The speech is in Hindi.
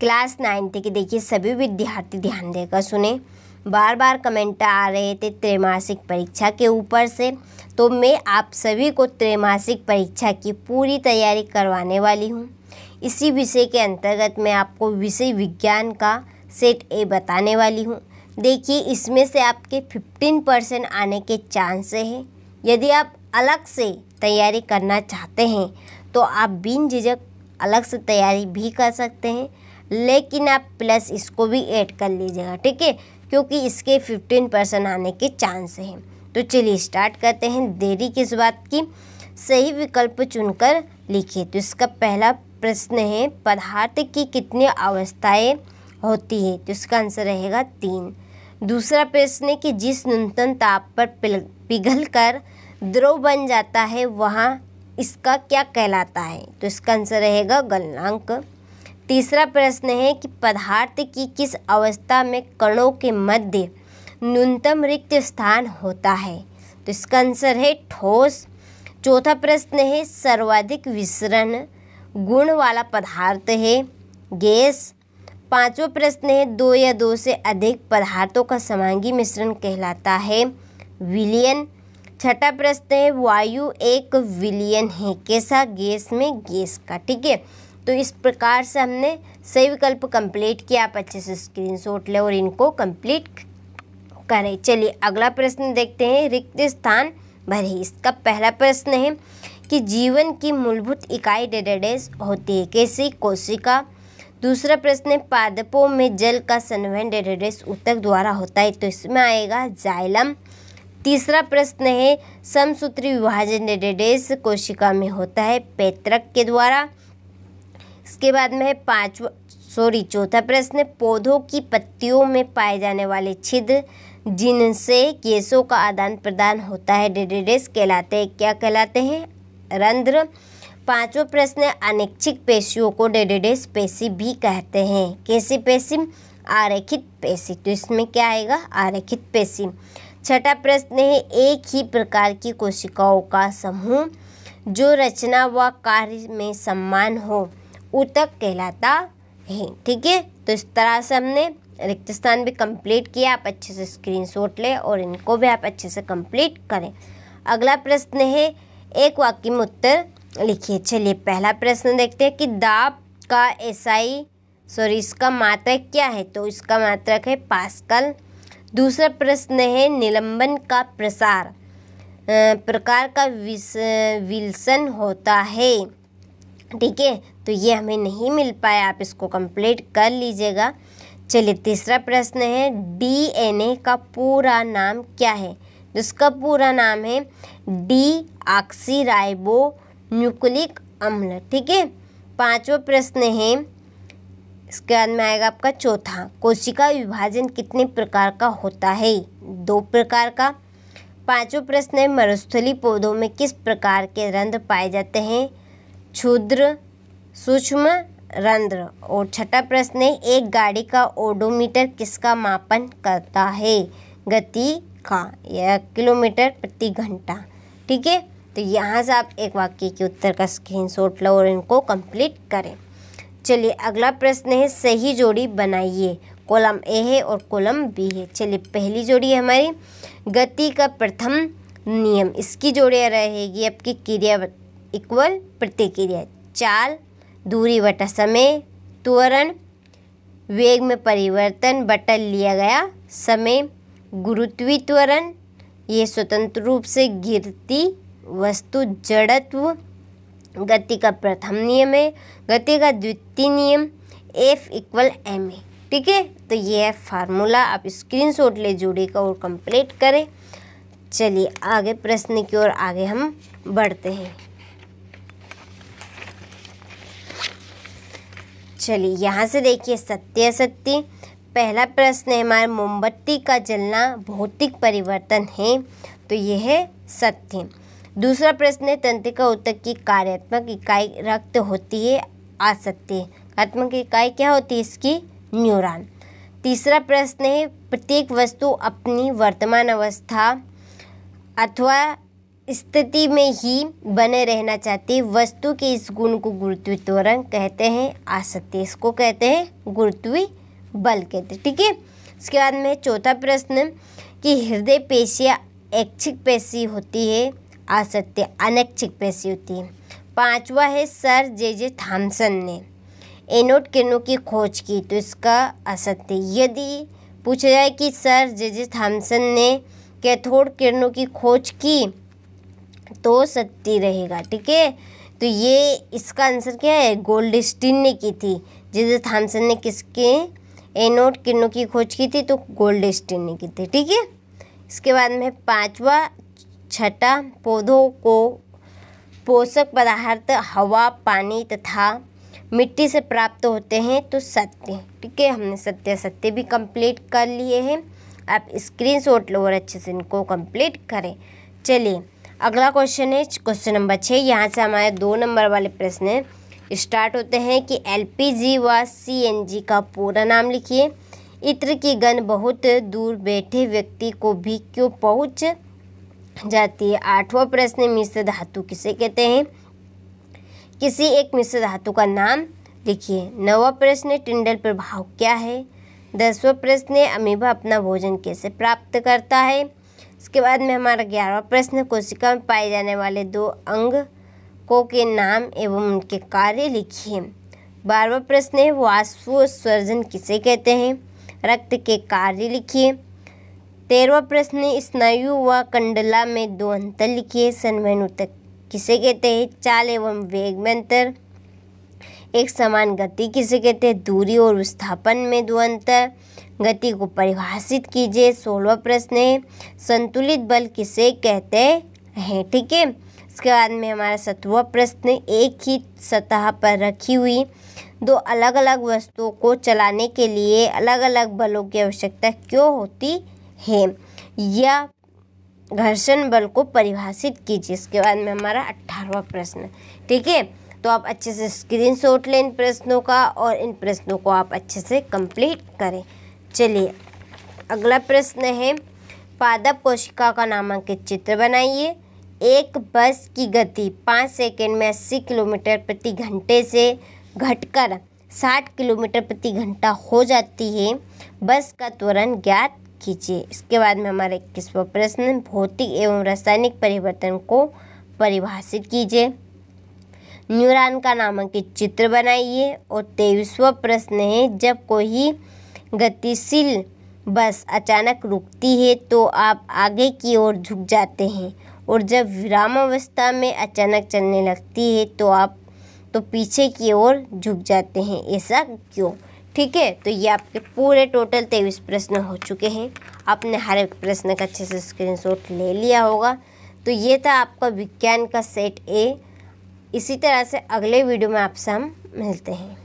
क्लास 9th के देखिए सभी विद्यार्थी ध्यान देकर सुने। बार बार कमेंट आ रहे थे त्रैमासिक परीक्षा के ऊपर से, तो मैं आप सभी को त्रैमासिक परीक्षा की पूरी तैयारी करवाने वाली हूँ। इसी विषय के अंतर्गत मैं आपको विषय विज्ञान का सेट ए बताने वाली हूँ। देखिए इसमें से आपके 15% आने के चांस हैं। यदि आप अलग से तैयारी करना चाहते हैं तो आप बिन झिझक अलग से तैयारी भी कर सकते हैं, लेकिन आप प्लस इसको भी ऐड कर लीजिएगा, ठीक है, क्योंकि इसके 15% आने के चांस हैं। तो चलिए स्टार्ट करते हैं। देरी किस बात की, सही विकल्प चुनकर लिखिए। तो इसका पहला प्रश्न है पदार्थ की कितनी अवस्थाएं होती है, तो इसका आंसर रहेगा 3। दूसरा प्रश्न है कि जिस न्यूनतम ताप पर पिघलकर द्रव बन जाता है वहाँ इसका क्या कहलाता है, तो इसका आंसर रहेगा गलनांक। तीसरा प्रश्न है कि पदार्थ की किस अवस्था में कणों के मध्य न्यूनतम रिक्त स्थान होता है, तो इसका आंसर है ठोस। चौथा प्रश्न है सर्वाधिक विसरण गुण वाला पदार्थ है गैस। पांचवा प्रश्न है 2 या 2 से अधिक पदार्थों का समांगी मिश्रण कहलाता है विलयन। छठा प्रश्न है वायु एक विलयन है कैसा, गैस में गैस का, ठीक है। तो इस प्रकार से हमने सही विकल्प कंप्लीट किया। आप अच्छे से स्क्रीनशॉट लें और इनको कंप्लीट करें। चलिए अगला प्रश्न देखते हैं, रिक्त स्थान भरे। इसका पहला प्रश्न है कि जीवन की मूलभूत इकाई डेडेडेस होती है कैसी, कोशिका। दूसरा प्रश्न है पादपों में जल का संवहन डेडेडेस ऊतक द्वारा होता है, तो इसमें आएगा जाइलम। तीसरा प्रश्न है समसूत्री विभाजन डेडेडेस कोशिका में होता है पैतृक के द्वारा। इसके बाद में है चौथा प्रश्न है पौधों की पत्तियों में पाए जाने वाले छिद्र जिनसे गैसों का आदान प्रदान होता है डेडेडेस कहलाते हैं, क्या कहलाते हैं, रंध्र। पांचवा प्रश्न है अनैच्छिक पेशियों को डेडेडेस पेशी भी कहते हैं, कैसी पेशी, आरेखित पेशी, तो इसमें क्या आएगा, आरेखित पेशी। छठा प्रश्न है एक ही प्रकार की कोशिकाओं का समूह जो रचना व कार्य में समान हो ऊतक कहलाता है, ठीक है। तो इस तरह से हमने रिक्त स्थान भी कंप्लीट किया। आप अच्छे से स्क्रीनशॉट लें और इनको भी आप अच्छे से कंप्लीट करें। अगला प्रश्न है एक वाक्य में उत्तर लिखिए। चलिए पहला प्रश्न देखते हैं कि दाब का इसका मात्रक क्या है, तो इसका मात्रक है पास्कल। दूसरा प्रश्न है निलंबन का प्रकार का विल्सन होता है, ठीक है, तो ये हमें नहीं मिल पाया, आप इसको कंप्लीट कर लीजिएगा। चलिए तीसरा प्रश्न है डीएनए का पूरा नाम क्या है, जिसका पूरा नाम है डी ऑक्सी राइबो न्यूक्लिक अम्ल, ठीक है। पांचवा प्रश्न है, इसके बाद में आएगा आपका चौथा, कोशिका विभाजन कितने प्रकार का होता है, 2 प्रकार का। पांचवा प्रश्न है मरुस्थलीय पौधों में किस प्रकार के रंध्र पाए जाते हैं, क्षुद्र सूक्ष्म रंध्र। और छठा प्रश्न है एक गाड़ी का ओडोमीटर किसका मापन करता है, गति का या किलोमीटर प्रति घंटा, ठीक है। तो यहाँ से आप एक वाक्य के उत्तर का स्क्रीनशॉट लो और इनको कंप्लीट करें। चलिए अगला प्रश्न है सही जोड़ी बनाइए, कॉलम ए है और कॉलम बी है। चलिए पहली जोड़ी है हमारी गति का प्रथम नियम, इसकी जोड़ी रहेगी आपकी क्रिया इक्वल प्रतिक्रिया, चाल दूरी बटा समय, त्वरण वेग में परिवर्तन बटा लिया गया समय, गुरुत्वीय त्वरण ये स्वतंत्र रूप से गिरती वस्तु जड़त्व, गति का प्रथम नियम है, गति का द्वितीय नियम F = ma, ठीक है। तो ये है फार्मूला, आप स्क्रीनशॉट ले जोड़ी का और कंप्लीट करें। चलिए आगे प्रश्न की ओर आगे हम बढ़ते हैं। चलिए यहाँ से देखिए सत्य असत्य। पहला प्रश्न है हमारा मोमबत्ती का जलना भौतिक परिवर्तन है, तो यह है सत्य। दूसरा प्रश्न है तंत्रिका ऊतक की कार्यात्मक इकाई रक्त होती है, असत्य। कार्यात्मक इकाई क्या होती है इसकी, न्यूरॉन। तीसरा प्रश्न है प्रत्येक वस्तु अपनी वर्तमान अवस्था अथवा स्थिति में ही बने रहना चाहती वस्तु के इस गुण को गुरुत्वीय त्वरण कहते हैं। आसक्ति, इसको कहते हैं गुरुत्वीय बल कहते हैं। ठीक है, इसके बाद में चौथा प्रश्न कि हृदय पेशियाँ ऐच्छिक पेशी होती है, आसक्ति अनैच्छिक पेशी होती है। पांचवा है सर जे थॉमसन ने एनोड किरणों की खोज की, तो इसका आसक्ति। यदि पूछा जाए कि सर जे थॉमसन ने कैथोड किरणों की खोज की तो सत्य रहेगा। ठीक है, तो ये इसका आंसर क्या है, गोल्डस्टीन ने की थी। जे थॉमसन ने किसके एनोड किरणों की खोज की थी, तो गोल्डस्टीन ने की थी। ठीक है, इसके बाद में पांचवा छठा पौधों को पोषक पदार्थ हवा, पानी तथा मिट्टी से प्राप्त होते हैं, तो सत्य। ठीक है, हमने सत्य सत्य भी कंप्लीट कर लिए हैं। आप स्क्रीनशॉट लो और अच्छे से इनको कंप्लीट करें। चलिए अगला क्वेश्चन है क्वेश्चन नंबर 6। यहाँ से हमारे 2 नंबर वाले प्रश्न स्टार्ट होते हैं कि LPG व CNG का पूरा नाम लिखिए। इत्र की गंध बहुत दूर बैठे व्यक्ति को भी क्यों पहुँच जाती है। 8वां प्रश्न मिश्र धातु किसे कहते हैं, किसी एक मिश्र धातु का नाम लिखिए। 9वां प्रश्न टिंडल प्रभाव क्या है। 10वां प्रश्न अमीबा अपना भोजन कैसे प्राप्त करता है। इसके बाद में हमारा 11वां प्रश्न कोशिका में पाए जाने वाले 2 अंगों के नाम एवं उनके कार्य लिखिए। 12वां प्रश्न है वाष्पोत्सर्जन किसे कहते हैं, रक्त के कार्य लिखिए। 13वां प्रश्न स्नायु व कंडला में 2 अंतर लिखिए। संवहन किसे कहते हैं, चाल एवं वेग में अंतर। एक समान गति किसे कहते हैं, दूरी और विस्थापन में 2 अंतर। गति को परिभाषित कीजिए। 16वां प्रश्न है संतुलित बल किसे कहते हैं। ठीक है, इसके बाद में हमारा 17वां प्रश्न एक ही सतह पर रखी हुई 2 अलग अलग वस्तुओं को चलाने के लिए अलग अलग बलों की आवश्यकता क्यों होती है, या घर्षण बल को परिभाषित कीजिए। इसके बाद में हमारा 18वां प्रश्न। ठीक है, तो आप अच्छे से स्क्रीनशॉट लें इन प्रश्नों का और इन प्रश्नों को आप अच्छे से कंप्लीट करें। चलिए अगला प्रश्न है पादप कोशिका का नामांकित चित्र बनाइए। एक बस की गति 5 सेकंड में 80 किलोमीटर प्रति घंटे से घटकर 60 किलोमीटर प्रति घंटा हो जाती है। बस का त्वरण ज्ञात कीजिए। इसके बाद में हमारा 21वां प्रश्न भौतिक एवं रासायनिक परिवर्तन को परिभाषित कीजिए। न्यूरॉन का नामांकित चित्र बनाइए। और 23वां प्रश्न है जब कोई गतिशील बस अचानक रुकती है तो आप आगे की ओर झुक जाते हैं, और जब विरामावस्था में अचानक चलने लगती है तो आप पीछे की ओर झुक जाते हैं, ऐसा क्यों। ठीक है, तो ये आपके पूरे टोटल 23 प्रश्न हो चुके हैं। आपने हर एक प्रश्न का अच्छे से स्क्रीनशॉट ले लिया होगा। तो ये था आपका विज्ञान का सेट ए। इसी तरह से अगले वीडियो में आपसे हम मिलते हैं।